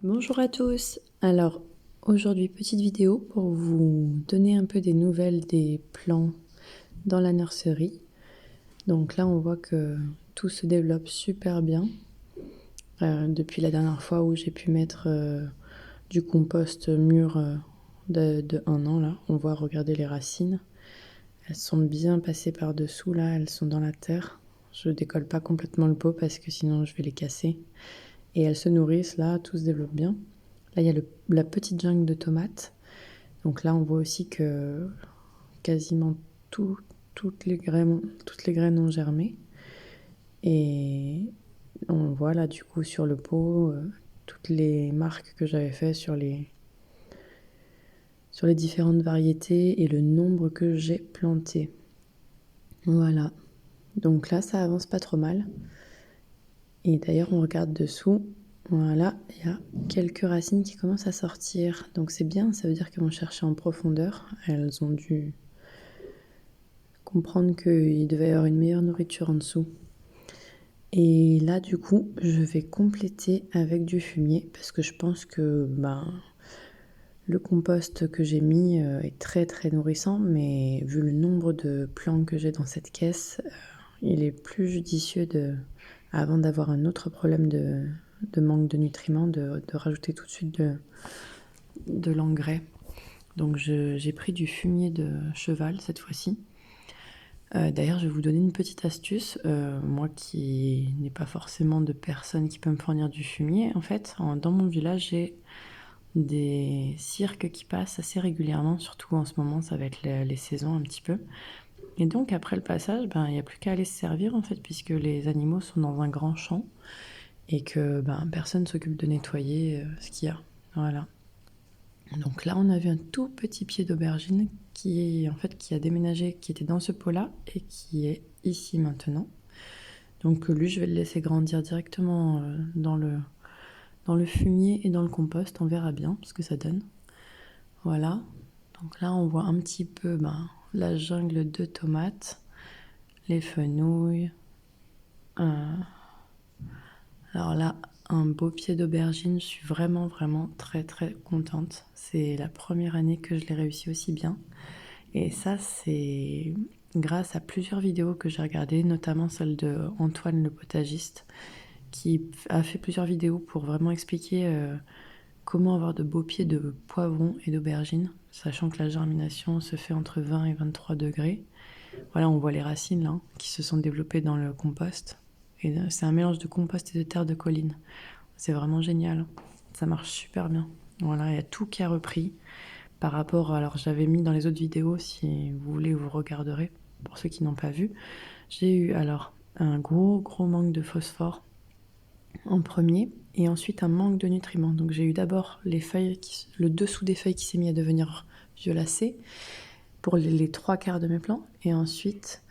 Bonjour à tous. Alors aujourd'hui petite vidéo pour vous donner un peu des nouvelles des plants dans la nurserie. Donc là on voit que tout se développe super bien depuis la dernière fois où j'ai pu mettre du compost mûr de 1 an là. On voit regarder les racines. Elles sont bien passées par dessous là, elles sont dans la terre. Je décolle pas complètement le pot parce que sinon je vais les casser. Et elles se nourrissent là, tout se développe bien. Là, il y a la petite jungle de tomates. Donc là, on voit aussi que quasiment toutes les graines ont germé. Et on voit là, du coup, sur le pot, toutes les marques que j'avais fait sur les différentes variétés et le nombre que j'ai planté. Voilà. Donc là, ça avance pas trop mal. Et d'ailleurs, on regarde dessous. Voilà, il y a quelques racines qui commencent à sortir. Donc c'est bien, ça veut dire qu'elles vont chercher en profondeur. Elles ont dû comprendre qu'il devait y avoir une meilleure nourriture en dessous. Et là, du coup, je vais compléter avec du fumier parce que je pense que le compost que j'ai mis est très très nourrissant, mais vu le nombre de plants que j'ai dans cette caisse, il est plus judicieux avant d'avoir un autre problème de manque de nutriments, de rajouter tout de suite de l'engrais. Donc j'ai pris du fumier de cheval cette fois-ci. D'ailleurs, je vais vous donner une petite astuce. Moi qui n'ai pas forcément de personne qui peut me fournir du fumier, en fait, dans mon village, j'ai des cirques qui passent assez régulièrement, surtout en ce moment, ça va être les saisons un petit peu. Et donc, après le passage, il n'y a plus qu'à aller se servir, en fait, puisque les animaux sont dans un grand champ et que personne ne s'occupe de nettoyer ce qu'il y a. Voilà. Donc là, on a vu un tout petit pied d'aubergine qui a déménagé, qui était dans ce pot-là et qui est ici maintenant. Donc lui, je vais le laisser grandir directement dans le fumier et dans le compost. On verra bien ce que ça donne. Voilà. Donc là, on voit un petit peu la jungle de tomates, les fenouils. Alors là, un beau pied d'aubergine. Je suis vraiment, vraiment très, très contente. C'est la première année que je l'ai réussi aussi bien. Et ça, c'est grâce à plusieurs vidéos que j'ai regardées, notamment celle de Antoine le potagiste, qui a fait plusieurs vidéos pour vraiment expliquer comment avoir de beaux pieds de poivrons et d'aubergines, sachant que la germination se fait entre 20 et 23 degrés. Voilà, on voit les racines là, qui se sont développées dans le compost. Et c'est un mélange de compost et de terre de colline. C'est vraiment génial. Ça marche super bien. Voilà, il y a tout qui a repris par rapport. Alors, j'avais mis dans les autres vidéos, si vous voulez, vous regarderez. Pour ceux qui n'ont pas vu, j'ai eu alors un gros manque de phosphore en premier et ensuite un manque de nutriments. Donc j'ai eu d'abord le dessous des feuilles qui s'est mis à devenir violacé pour les 3 quarts de mes plants et ensuite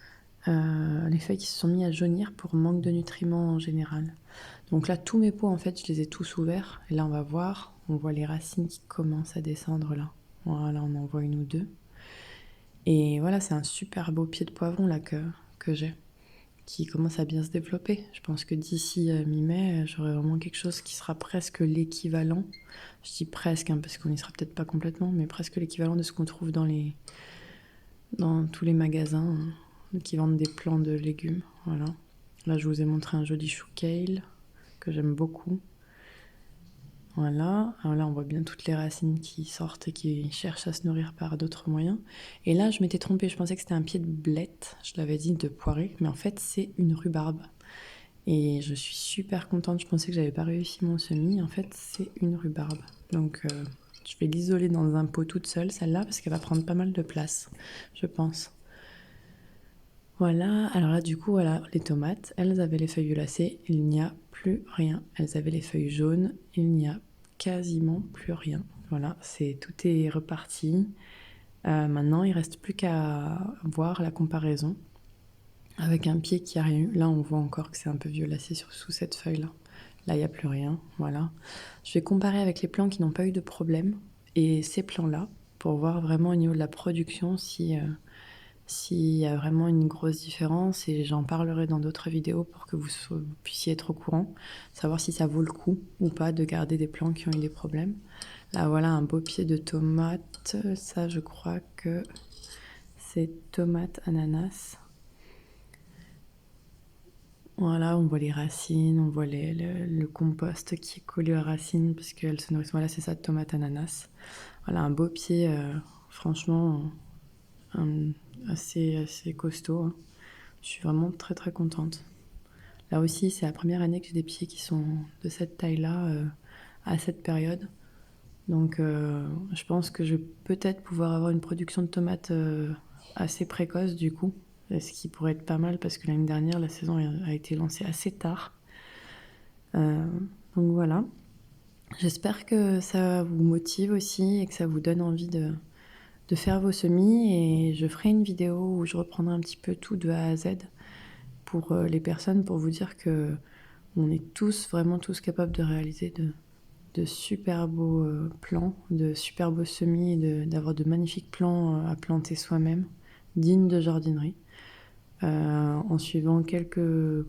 les feuilles qui se sont mis à jaunir pour manque de nutriments en général. Donc là, tous mes pots, en fait, je les ai tous ouverts. Et là, on voit les racines qui commencent à descendre là. Voilà, on en voit une ou deux. Et voilà, c'est un super beau pied de poivron là que j'ai, qui commence à bien se développer. Je pense que d'ici mi-mai, j'aurai vraiment quelque chose qui sera presque l'équivalent. Je dis presque, parce qu'on n'y sera peut-être pas complètement, mais presque l'équivalent de ce qu'on trouve dans tous les magasins qui vendent des plants de légumes. Voilà. Là, je vous ai montré un joli chou kale que j'aime beaucoup. Voilà, alors là on voit bien toutes les racines qui sortent et qui cherchent à se nourrir par d'autres moyens. Et là je m'étais trompée, je pensais que c'était un pied de blette, je l'avais dit de poirée, mais en fait c'est une rhubarbe. Et je suis super contente, je pensais que j'avais pas réussi mon semis, en fait c'est une rhubarbe. Donc je vais l'isoler dans un pot toute seule celle-là parce qu'elle va prendre pas mal de place, je pense. Voilà, alors là du coup voilà, les tomates, elles avaient les feuilles violacées, il n'y a plus rien. Elles avaient les feuilles jaunes, il n'y a quasiment plus rien. Voilà, tout est reparti. Maintenant, il reste plus qu'à voir la comparaison avec un pied qui a rien eu. Là, on voit encore que c'est un peu violacé sous cette feuille-là. Là, il n'y a plus rien. Voilà. Je vais comparer avec les plants qui n'ont pas eu de problème et ces plants-là pour voir vraiment au niveau de la production si s'il y a vraiment une grosse différence, et j'en parlerai dans d'autres vidéos pour que vous puissiez être au courant, savoir si ça vaut le coup ou pas de garder des plants qui ont eu des problèmes. Là voilà un beau pied de tomate, ça je crois que c'est tomate ananas. Voilà, on voit les racines, on voit le compost qui est collé aux racines parce qu'elles se nourrissent. Voilà, c'est ça, tomate ananas. Voilà, un beau pied, franchement, un- assez costaud, hein. Je suis vraiment très très contente. Là aussi, c'est la première année que j'ai des pieds qui sont de cette taille-là, à cette période. Donc, je pense que je vais peut-être pouvoir avoir une production de tomates assez précoce du coup. Ce qui pourrait être pas mal parce que l'année dernière, la saison a été lancée assez tard. Euh, donc voilà. J'espère que ça vous motive aussi et que ça vous donne envie de faire vos semis. Et je ferai une vidéo où je reprendrai un petit peu tout de A à Z pour les personnes, pour vous dire que on est tous, vraiment tous capables de réaliser de super beaux plants, de super beaux semis et d'avoir de magnifiques plants à planter soi-même, dignes de jardinerie, en suivant quelques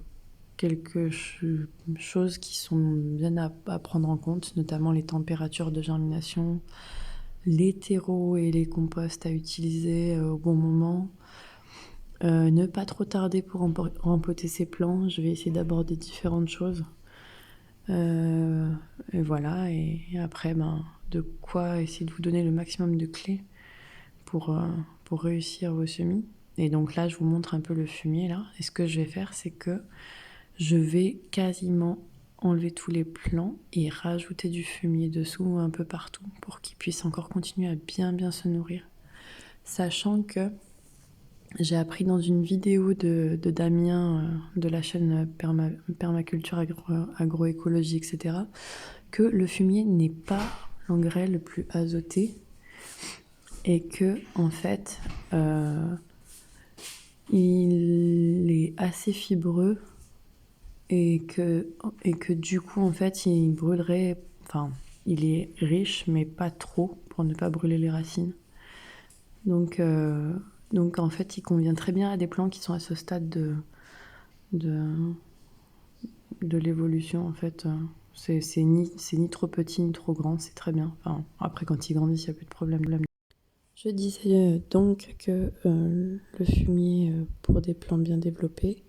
choses qui sont bien à prendre en compte, notamment les températures de germination, les terreaux et les composts à utiliser au bon moment. Ne pas trop tarder pour rempoter ses plants. Je vais essayer d'aborder différentes choses. Euh, et voilà, et après, ben, de quoi essayer de vous donner le maximum de clés pour, euh, pour réussir vos semis. Et donc là, je vous montre un peu le fumier là. Et ce que je vais faire, c'est que je vais quasiment enlever tous les plants et rajouter du fumier dessous un peu partout pour qu'ils puissent encore continuer à bien bien se nourrir. Sachant que j'ai appris dans une vidéo de Damien de la chaîne Permaculture Agroécologie, etc., que le fumier n'est pas l'engrais le plus azoté et que en fait il est assez fibreux et que du coup en fait il brûlerait, enfin il est riche mais pas trop pour ne pas brûler les racines. Donc, euh, donc en fait il convient très bien à des plants qui sont à ce stade de, de l'évolution en fait. C'est ni trop petit ni trop grand, c'est très bien. Enfin, après quand ils grandissent il n'y a plus de problème. Je disais donc que le fumier pour des plants bien développés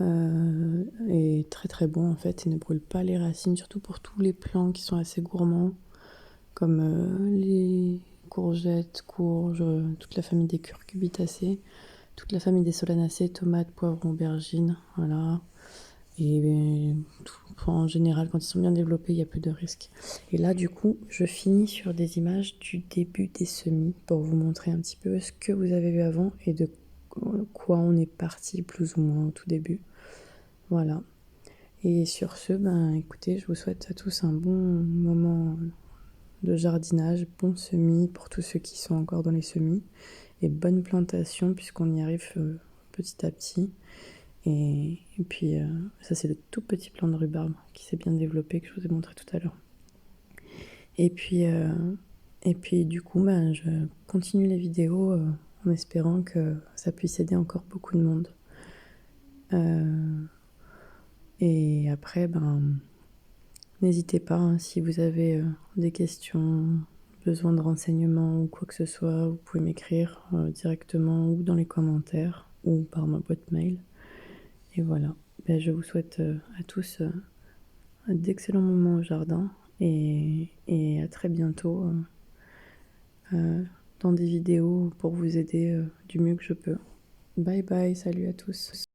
est très très bon en fait et ne brûle pas les racines, surtout pour tous les plants qui sont assez gourmands, comme les courgettes, courges, toute la famille des curcubitacées, toute la famille des solanacées, tomates, poivrons, aubergines, voilà. Et en général, quand ils sont bien développés, il n'y a plus de risques. Et là, du coup, je finis sur des images du début des semis pour vous montrer un petit peu ce que vous avez vu avant et de quoi on est parti plus ou moins au tout début. Voilà. Et sur ce, ben écoutez, je vous souhaite à tous un bon moment de jardinage, bon semis pour tous ceux qui sont encore dans les semis, et bonne plantation puisqu'on y arrive petit à petit. Et puis, ça, c'est le tout petit plant de rhubarbe qui s'est bien développé, que je vous ai montré tout à l'heure. Et puis, du coup, ben, je continue les vidéos en espérant que ça puisse aider encore beaucoup de monde. Et après, ben, n'hésitez pas, hein, si vous avez des questions, besoin de renseignements ou quoi que ce soit, vous pouvez m'écrire directement ou dans les commentaires ou par ma boîte mail. Et voilà. Ben, je vous souhaite à tous d'excellents moments au jardin et à très bientôt dans des vidéos pour vous aider du mieux que je peux. Bye bye, salut à tous.